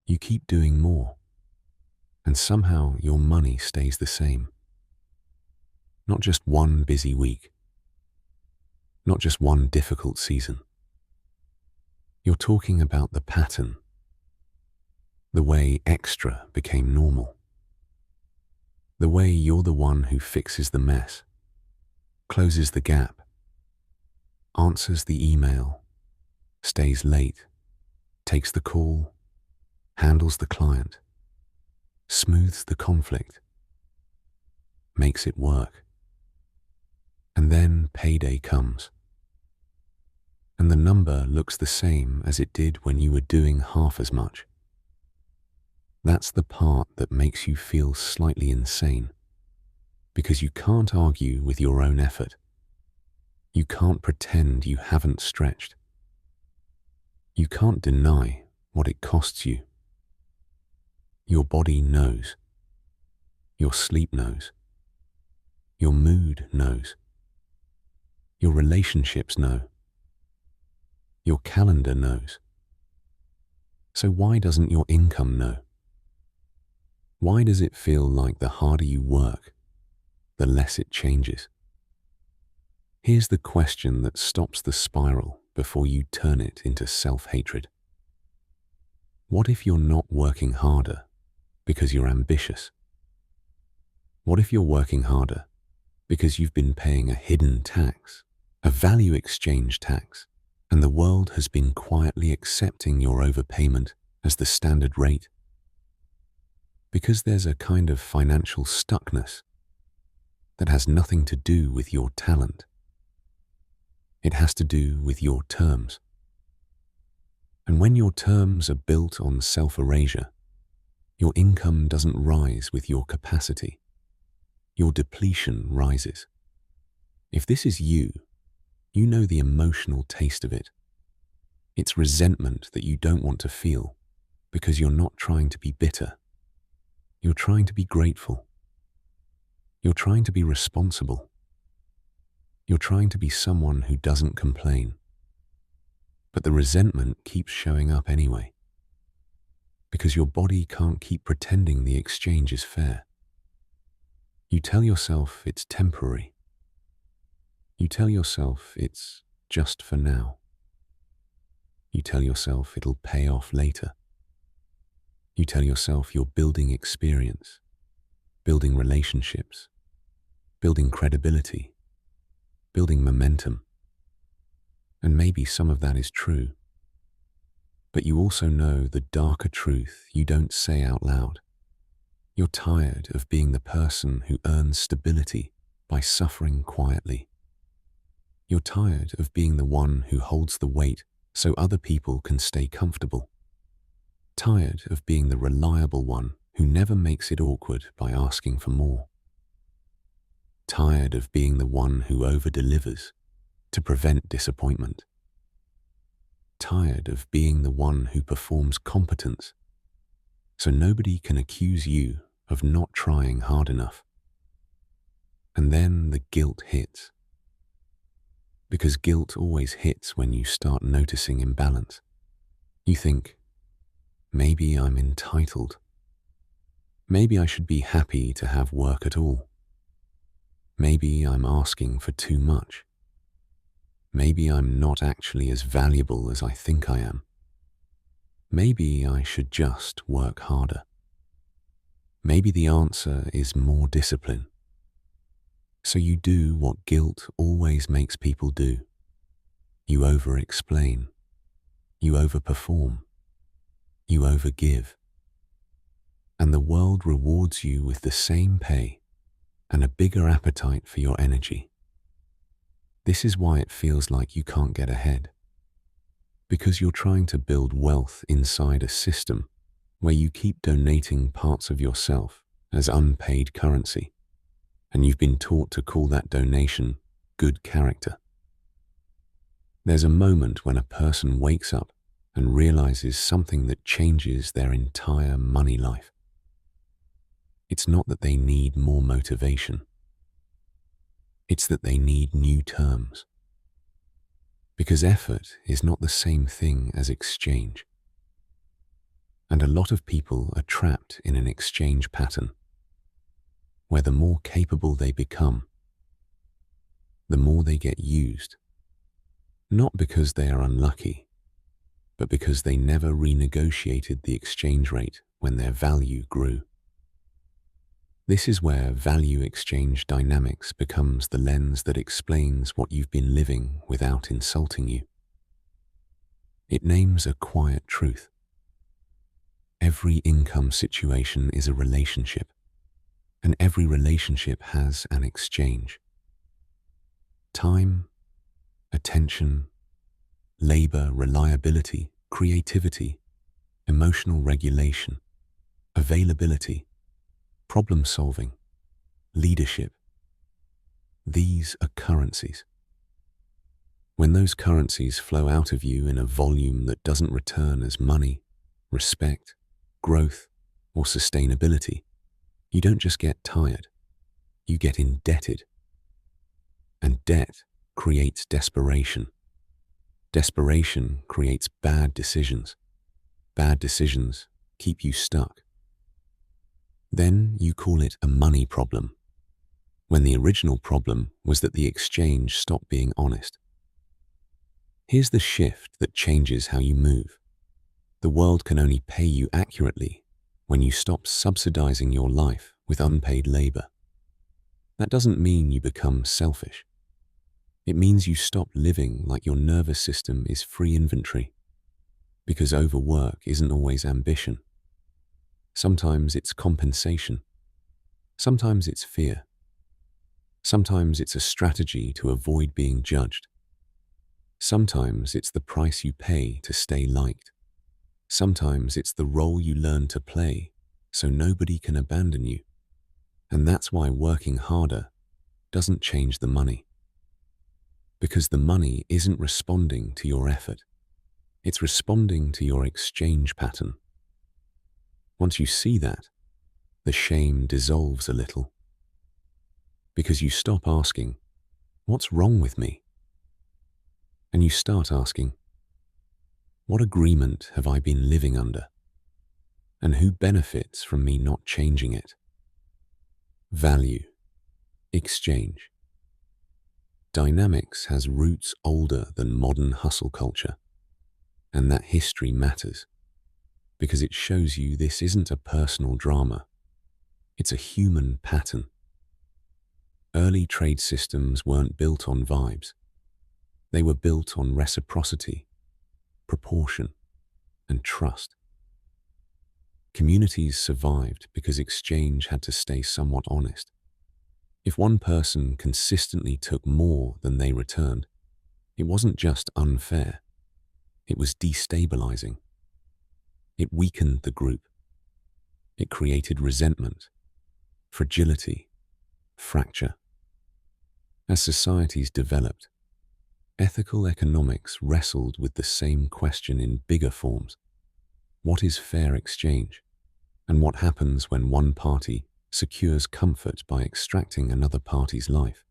You keep doing more, and somehow your money stays the same. Not just one busy week, not just one difficult season. You're talking about the pattern, the way extra became normal, the way you're the one who fixes the mess, closes the gap, answers the email, stays late, takes the call, handles the client, smooths the conflict, makes it work. And then payday comes. And the number looks the same as it did when you were doing half as much. That's the part that makes you feel slightly insane, because you can't argue with your own effort. You can't pretend you haven't stretched. You can't deny what it costs you. Your body knows. Your sleep knows. Your mood knows. Your relationships know. Your calendar knows. So why doesn't your income know? Why does it feel like the harder you work, the less it changes? Here's the question that stops the spiral before you turn it into self-hatred. What if you're not working harder because you're ambitious? What if you're working harder because you've been paying a hidden tax, a value exchange tax, and the world has been quietly accepting your overpayment as the standard rate? Because there's a kind of financial stuckness that has nothing to do with your talent. It has to do with your terms. And when your terms are built on self-erasure, your income doesn't rise with your capacity. Your depletion rises. If this is you, you know the emotional taste of it. It's resentment that you don't want to feel because you're not trying to be bitter. You're trying to be grateful. You're trying to be responsible. You're trying to be someone who doesn't complain. But the resentment keeps showing up anyway, because your body can't keep pretending the exchange is fair. You tell yourself it's temporary. You tell yourself it's just for now. You tell yourself it'll pay off later. You tell yourself you're building experience, building relationships, building credibility, building momentum. And maybe some of that is true. But you also know the darker truth you don't say out loud. You're tired of being the person who earns stability by suffering quietly. You're tired of being the one who holds the weight so other people can stay comfortable. Tired of being the reliable one who never makes it awkward by asking for more. Tired of being the one who over-delivers to prevent disappointment. Tired of being the one who performs competence so nobody can accuse you of not trying hard enough. And then the guilt hits. Because guilt always hits when you start noticing imbalance. You think, maybe I'm entitled. Maybe I should be happy to have work at all. Maybe I'm asking for too much. Maybe I'm not actually as valuable as I think I am. Maybe I should just work harder. Maybe the answer is more discipline. So you do what guilt always makes people do. You over-explain. You overperform. You overgive. And the world rewards you with the same pay and a bigger appetite for your energy. This is why it feels like you can't get ahead. Because you're trying to build wealth inside a system where you keep donating parts of yourself as unpaid currency, and you've been taught to call that donation good character. There's a moment when a person wakes up and realizes something that changes their entire money life. It's not that they need more motivation. It's that they need new terms. Because effort is not the same thing as exchange. And a lot of people are trapped in an exchange pattern where the more capable they become, the more they get used, not because they are unlucky, but because they never renegotiated the exchange rate when their value grew. This is where value exchange dynamics becomes the lens that explains what you've been living without insulting you. It names a quiet truth. Every income situation is a relationship, and every relationship has an exchange. Time, attention, labor, reliability, creativity, emotional regulation, availability, problem solving, leadership. These are currencies. When those currencies flow out of you in a volume that doesn't return as money, respect, growth, or sustainability, you don't just get tired, you get indebted. And debt creates desperation. Desperation creates bad decisions. Bad decisions keep you stuck. Then you call it a money problem, when the original problem was that the exchange stopped being honest. Here's the shift that changes how you move. The world can only pay you accurately when you stop subsidizing your life with unpaid labor. That doesn't mean you become selfish. It means you stop living like your nervous system is free inventory, because overwork isn't always ambition. Sometimes it's compensation. Sometimes it's fear. Sometimes it's a strategy to avoid being judged. Sometimes it's the price you pay to stay liked. Sometimes it's the role you learn to play so nobody can abandon you. And that's why working harder doesn't change the money. Because the money isn't responding to your effort. It's responding to your exchange pattern. Once you see that, the shame dissolves a little. Because you stop asking, what's wrong with me? And you start asking, what agreement have I been living under? And who benefits from me not changing it? Value, exchange. Dynamics has roots older than modern hustle culture. And that history matters, because it shows you this isn't a personal drama. It's a human pattern. Early trade systems weren't built on vibes. They were built on reciprocity, proportion, and trust. Communities survived because exchange had to stay somewhat honest. If one person consistently took more than they returned, it wasn't just unfair, it was destabilizing. It weakened the group. It created resentment, fragility, fracture. As societies developed, ethical economics wrestled with the same question in bigger forms. What is fair exchange? And what happens when one party secures comfort by extracting another party's life?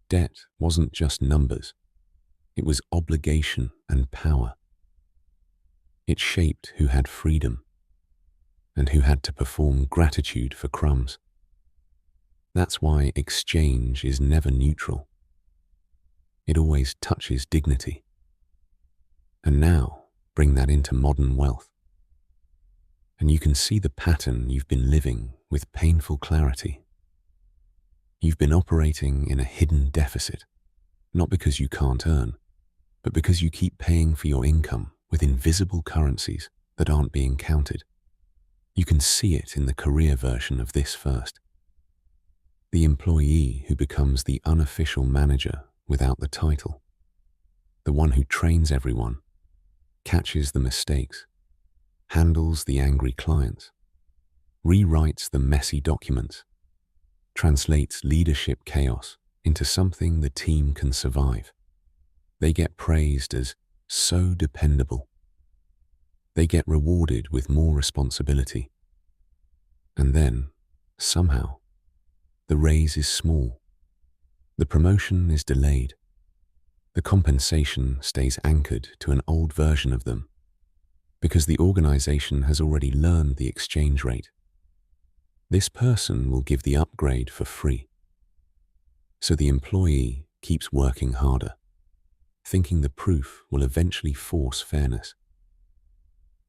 Debt wasn't just numbers. It was obligation and power. It shaped who had freedom and who had to perform gratitude for crumbs. That's why exchange is never neutral. It always touches dignity. And now, bring that into modern wealth. And you can see the pattern you've been living with painful clarity. You've been operating in a hidden deficit, not because you can't earn, but because you keep paying for your income with invisible currencies that aren't being counted. You can see it in the career version of this first. The employee who becomes the unofficial manager without the title. The one who trains everyone, catches the mistakes, handles the angry clients, rewrites the messy documents, translates leadership chaos into something the team can survive. They get praised as so dependable. They get rewarded with more responsibility. And then, somehow, the raise is small. The promotion is delayed. The compensation stays anchored to an old version of them. because the organization has already learned the exchange rate. This person will give the upgrade for free. So the employee keeps working harder, thinking the proof will eventually force fairness.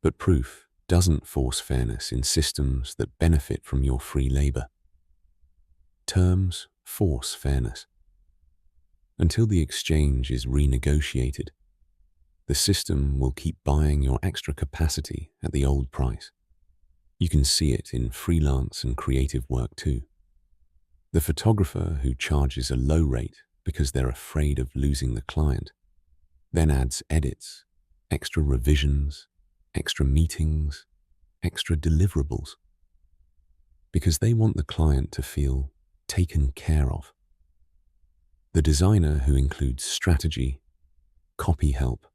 But proof doesn't force fairness in systems that benefit from your free labor. Terms force fairness. Until the exchange is renegotiated, the system will keep buying your extra capacity at the old price. You can see it in freelance and creative work too. The photographer who charges a low rate because they're afraid of losing the client, then adds edits, extra revisions, extra meetings, extra deliverables, because they want the client to feel taken care of. The designer who includes strategy, copy help,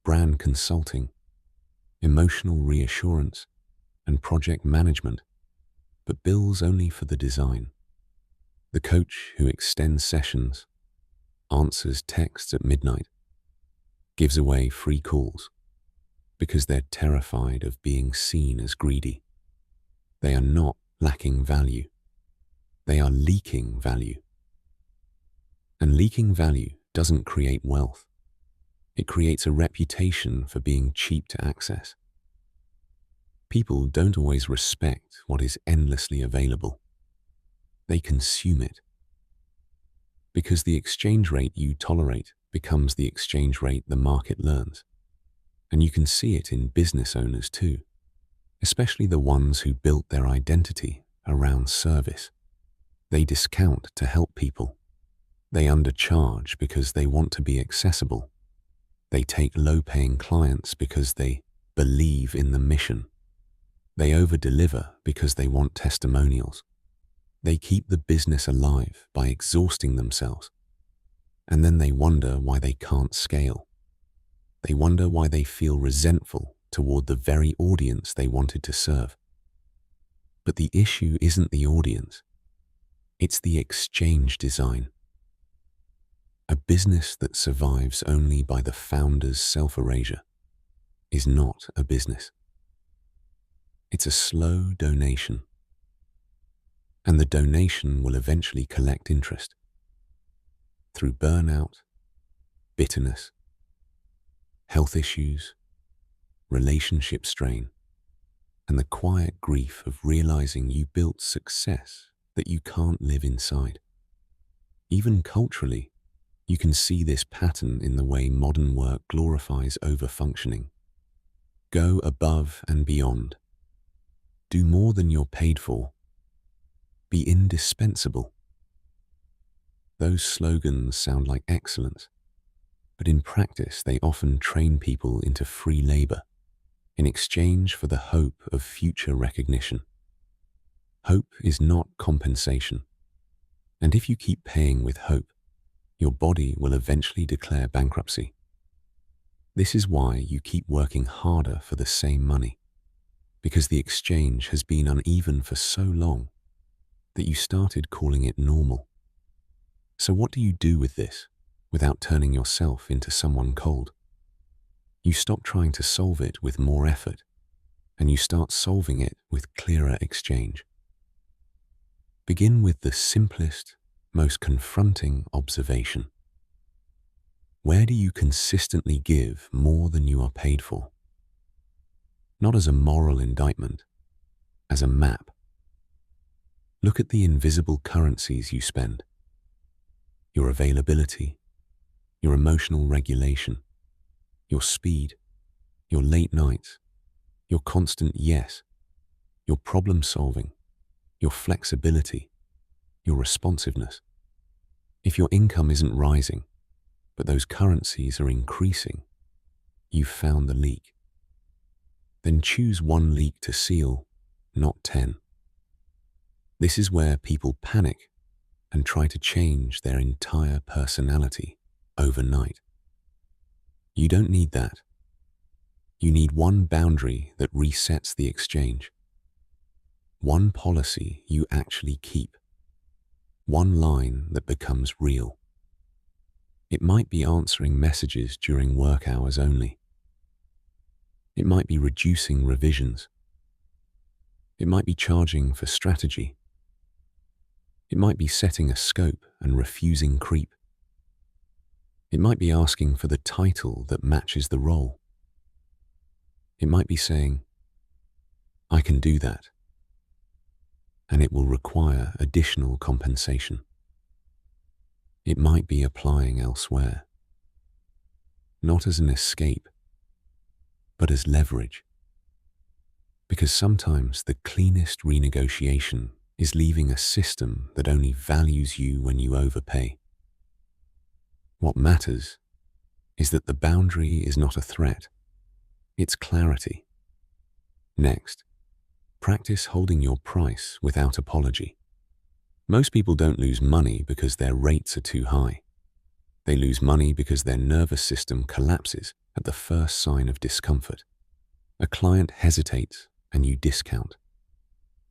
brand consulting, emotional reassurance, and project management, but bills only for the design. The coach who extends sessions, answers texts at midnight, gives away free calls, because they're terrified of being seen as greedy. They are not lacking value. They are leaking value. And leaking value doesn't create wealth. It creates a reputation for being cheap to access. People don't always respect what is endlessly available. They consume it. Because the exchange rate you tolerate becomes the exchange rate the market learns. And you can see it in business owners too, especially the ones who built their identity around service. They discount to help people. They undercharge because they want to be accessible. They take low-paying clients because they believe in the mission. They over-deliver because they want testimonials. They keep the business alive by exhausting themselves. And then they wonder why they can't scale. They wonder why they feel resentful toward the very audience they wanted to serve. But the issue isn't the audience. It's the exchange design. A business that survives only by the founder's self-erasure is not a business. It's a slow donation. And the donation will eventually collect interest through burnout, bitterness, health issues, relationship strain, and the quiet grief of realizing you built success that you can't live inside. Even culturally, you can see this pattern in the way modern work glorifies overfunctioning. Go above and beyond. Do more than you're paid for. Be indispensable. Those slogans sound like excellence, but in practice they often train people into free labor in exchange for the hope of future recognition. Hope is not compensation, and if you keep paying with hope, your body will eventually declare bankruptcy. This is why you keep working harder for the same money, because the exchange has been uneven for so long that you started calling it normal. So what do you do with this without turning yourself into someone cold? You stop trying to solve it with more effort, and you start solving it with clearer exchange. Begin with the simplest, most confronting observation. Where do you consistently give more than you are paid for? Not as a moral indictment, as a map. Look at the invisible currencies you spend. Your availability, your emotional regulation, your speed, your late nights, your constant yes, your problem solving, your flexibility, your responsiveness. If your income isn't rising, but those currencies are increasing, you've found the leak. Then choose one leak to seal, not 10. This is where people panic and try to change their entire personality overnight. You don't need that. You need one boundary that resets the exchange. One policy you actually keep. One line that becomes real. It might be answering messages during work hours only. It might be reducing revisions. It might be charging for strategy. It might be setting a scope and refusing creep. It might be asking for the title that matches the role. It might be saying, I can do that, and it will require additional compensation. It might be applying elsewhere, not as an escape, but as leverage. Because sometimes the cleanest renegotiation is leaving a system that only values you when you overpay. What matters is that the boundary is not a threat, it's clarity. Next, practice holding your price without apology. Most people don't lose money because their rates are too high. They lose money because their nervous system collapses at the first sign of discomfort. A client hesitates and you discount.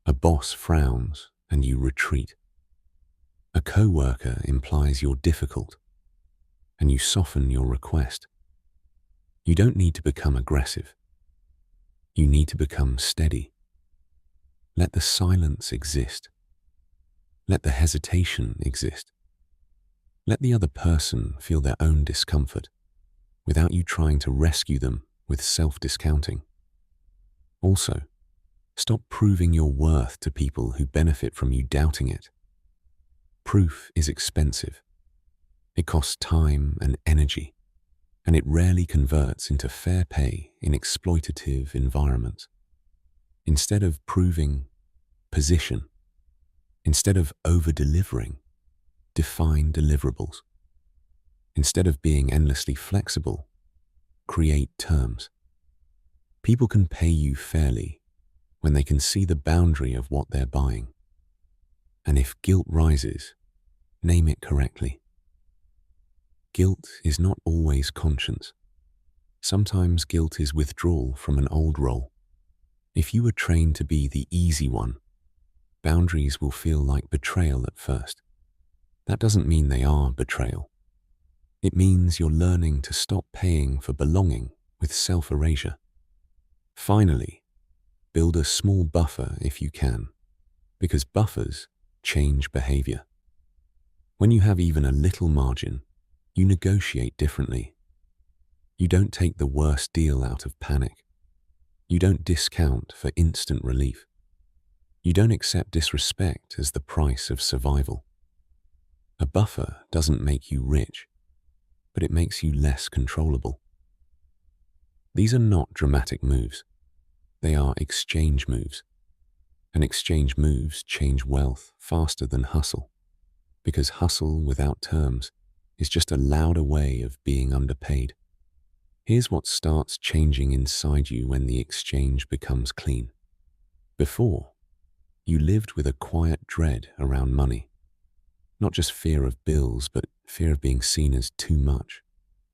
A boss frowns and you retreat. A co-worker implies you're difficult and you soften your request. You don't need to become aggressive. You need to become steady. Let the silence exist. Let the hesitation exist. Let the other person feel their own discomfort without you trying to rescue them with self-discounting. Also, stop proving your worth to people who benefit from you doubting it. Proof is expensive. It costs time and energy, and it rarely converts into fair pay in exploitative environments. Instead of proving, position. Instead of over-delivering, define deliverables. Instead of being endlessly flexible, create terms. People can pay you fairly when they can see the boundary of what they're buying. And if guilt rises, name it correctly. Guilt is not always conscience. Sometimes guilt is withdrawal from an old role. If you were trained to be the easy one, boundaries will feel like betrayal at first. That doesn't mean they are betrayal. It means you're learning to stop paying for belonging with self-erasure. Finally, build a small buffer if you can, because buffers change behavior. When you have even a little margin, you negotiate differently. You don't take the worst deal out of panic. You don't discount for instant relief. You don't accept disrespect as the price of survival. A buffer doesn't make you rich, but it makes you less controllable. These are not dramatic moves. They are exchange moves. And exchange moves change wealth faster than hustle, because hustle without terms is just a louder way of being underpaid. Here's what starts changing inside you when the exchange becomes clean. Before, you lived with a quiet dread around money. Not just fear of bills, but fear of being seen as too much.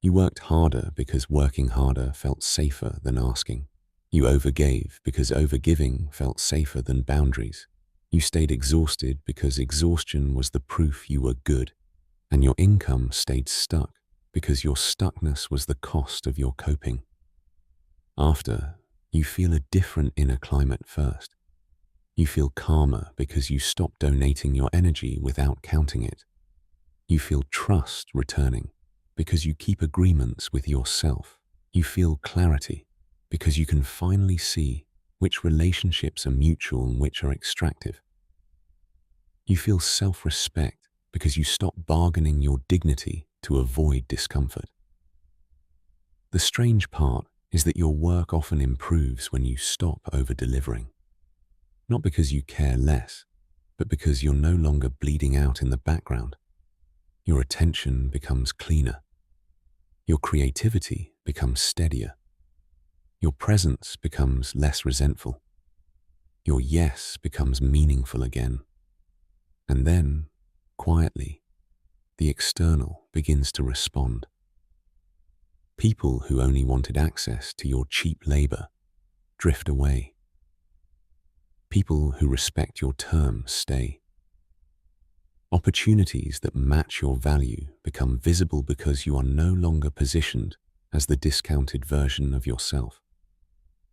You worked harder because working harder felt safer than asking. You overgave because overgiving felt safer than boundaries. You stayed exhausted because exhaustion was the proof you were good. And your income stayed stuck because your stuckness was the cost of your coping. After, you feel a different inner climate first. You feel calmer because you stop donating your energy without counting it. You feel trust returning because you keep agreements with yourself. You feel clarity because you can finally see which relationships are mutual and which are extractive. You feel self-respect because you stop bargaining your dignity to avoid discomfort. The strange part is that your work often improves when you stop over-delivering. Not because you care less, but because you're no longer bleeding out in the background. Your attention becomes cleaner. Your creativity becomes steadier. Your presence becomes less resentful. Your yes becomes meaningful again. And then, quietly, the external begins to respond. People who only wanted access to your cheap labor drift away. People who respect your terms stay. Opportunities that match your value become visible because you are no longer positioned as the discounted version of yourself.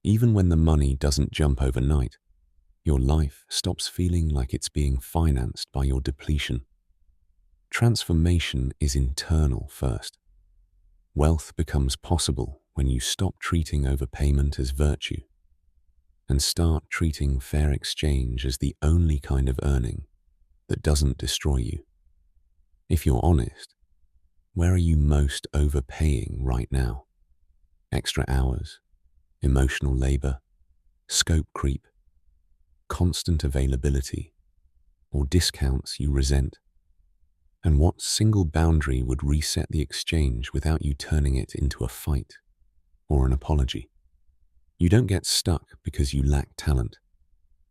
Even when the money doesn't jump overnight, your life stops feeling like it's being financed by your depletion. Transformation is internal first. Wealth becomes possible when you stop treating overpayment as virtue and start treating fair exchange as the only kind of earning that doesn't destroy you. If you're honest, where are you most overpaying right now? Extra hours, emotional labor, scope creep, constant availability, or discounts you resent? And what single boundary would reset the exchange without you turning it into a fight or an apology? You don't get stuck because you lack talent.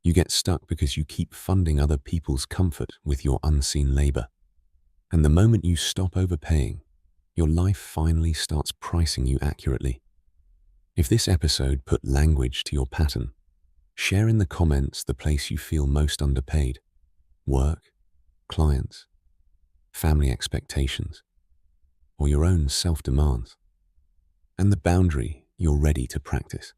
You get stuck because you keep funding other people's comfort with your unseen labor. And the moment you stop overpaying, your life finally starts pricing you accurately. If this episode put language to your pattern, share in the comments the place you feel most underpaid: work, clients, family expectations, or your own self-demands, and the boundary you're ready to practice.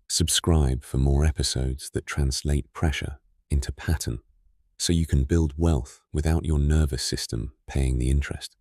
Subscribe for more episodes that translate pressure into pattern so you can build wealth without your nervous system paying the interest.